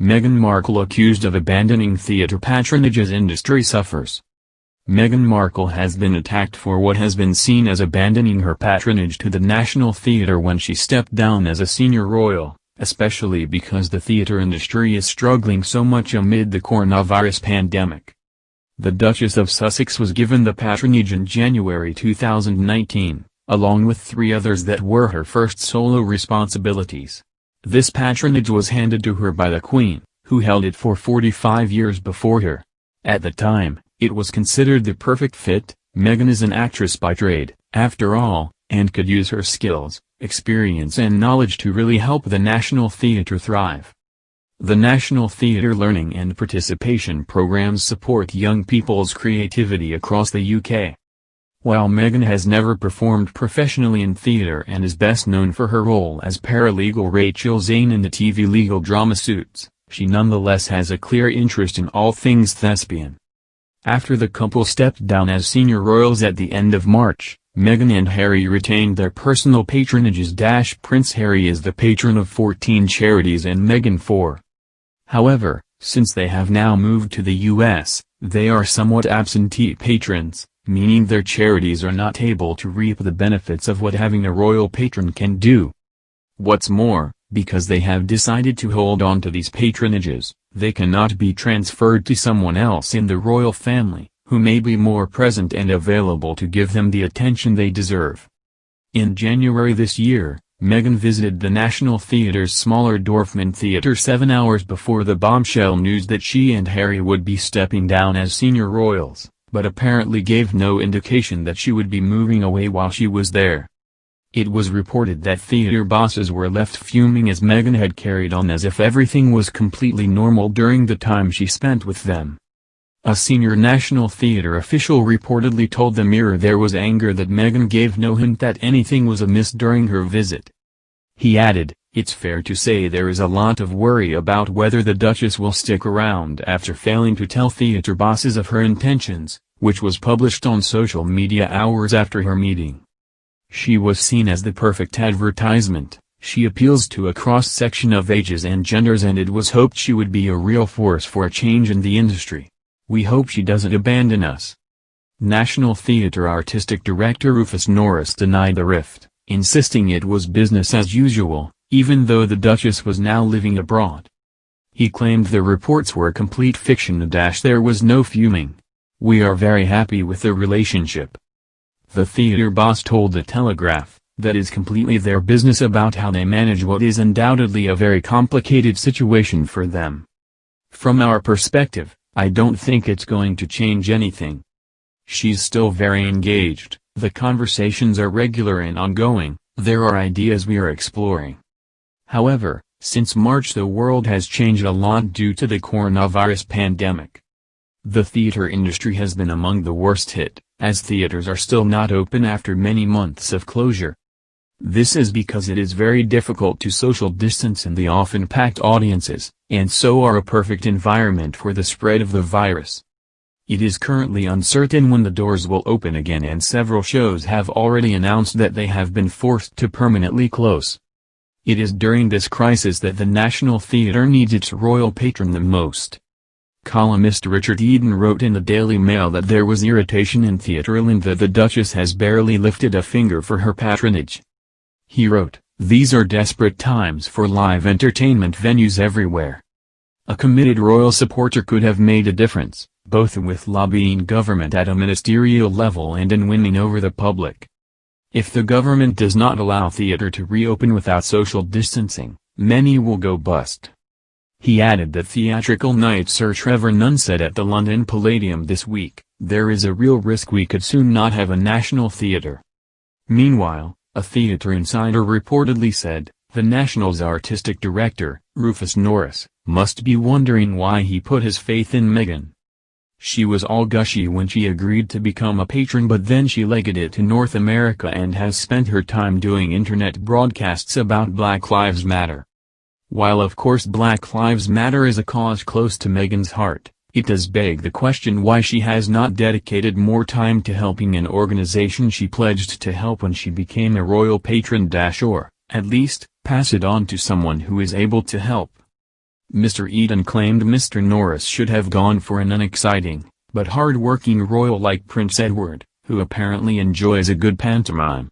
Meghan Markle accused of abandoning theatre patronage as industry suffers. Meghan Markle has been attacked for what has been seen as abandoning her patronage to the National Theatre when she stepped down as a senior royal, especially because the theatre industry is struggling so much amid the coronavirus pandemic. The Duchess of Sussex was given the patronage in January 2019, along with 3 others that were her first solo responsibilities. This patronage was handed to her by the Queen, who held it for 45 years before her. At the time, it was considered the perfect fit. Meghan is an actress by trade, after all, and could use her skills, experience and knowledge to really help the National Theatre thrive. The National Theatre Learning and Participation programs support young people's creativity across the UK. While Meghan has never performed professionally in theatre and is best known for her role as paralegal Rachel Zane in the TV legal drama Suits, she nonetheless has a clear interest in all things thespian. After the couple stepped down as senior royals at the end of March, Meghan and Harry retained their personal patronages. Prince Harry is the patron of 14 charities and Meghan 4. However, since they have now moved to the US, they are somewhat absentee patrons, meaning their charities are not able to reap the benefits of what having a royal patron can do. What's more, because they have decided to hold on to these patronages, they cannot be transferred to someone else in the royal family, who may be more present and available to give them the attention they deserve. In January this year, Meghan visited the National Theatre's smaller Dorfman Theatre 7 hours before the bombshell news that she and Harry would be stepping down as senior royals, but apparently gave no indication that she would be moving away while she was there. It was reported that theatre bosses were left fuming as Meghan had carried on as if everything was completely normal during the time she spent with them. A senior National Theatre official reportedly told the Mirror there was anger that Meghan gave no hint that anything was amiss during her visit. He added, "It's fair to say there is a lot of worry about whether the Duchess will stick around after failing to tell theatre bosses of her intentions," which was published on social media hours after her meeting. She was seen as the perfect advertisement. She appeals to a cross-section of ages and genders, and it was hoped she would be a real force for a change in the industry. "We hope she doesn't abandon us." National Theatre Artistic Director Rufus Norris denied the rift, insisting it was business as usual, even though the Duchess was now living abroad. He claimed the reports were complete fiction. There was no fuming. "We are very happy with the relationship." The theatre boss told The Telegraph, "That is completely their business about how they manage what is undoubtedly a very complicated situation for them. From our perspective, I don't think it's going to change anything. She's still very engaged, the conversations are regular and ongoing, there are ideas we are exploring." However, since March the world has changed a lot due to the coronavirus pandemic. The theatre industry has been among the worst hit, as theatres are still not open after many months of closure. This is because it is very difficult to social distance in the often packed audiences, and so are a perfect environment for the spread of the virus. It is currently uncertain when the doors will open again, and several shows have already announced that they have been forced to permanently close. It is during this crisis that the National Theatre needs its royal patron the most. Columnist Richard Eden wrote in the Daily Mail that there was irritation in Theatreland that the Duchess has barely lifted a finger for her patronage. He wrote, "These are desperate times for live entertainment venues everywhere. A committed royal supporter could have made a difference, both with lobbying government at a ministerial level and in winning over the public. If the government does not allow theatre to reopen without social distancing, many will go bust." He added that theatrical knight Sir Trevor Nunn said at the London Palladium this week, "There is a real risk we could soon not have a national theatre." Meanwhile, a theatre insider reportedly said, "The National's artistic director, Rufus Norris, must be wondering why he put his faith in Meghan. She was all gushy when she agreed to become a patron, but then she legged it to North America and has spent her time doing internet broadcasts about Black Lives Matter." While of course Black Lives Matter is a cause close to Meghan's heart, it does beg the question why she has not dedicated more time to helping an organization she pledged to help when she became a royal patron, or, at least, pass it on to someone who is able to help. Mr. Eden claimed Mr. Norris should have gone for an unexciting, but hard-working royal like Prince Edward, who apparently enjoys a good pantomime.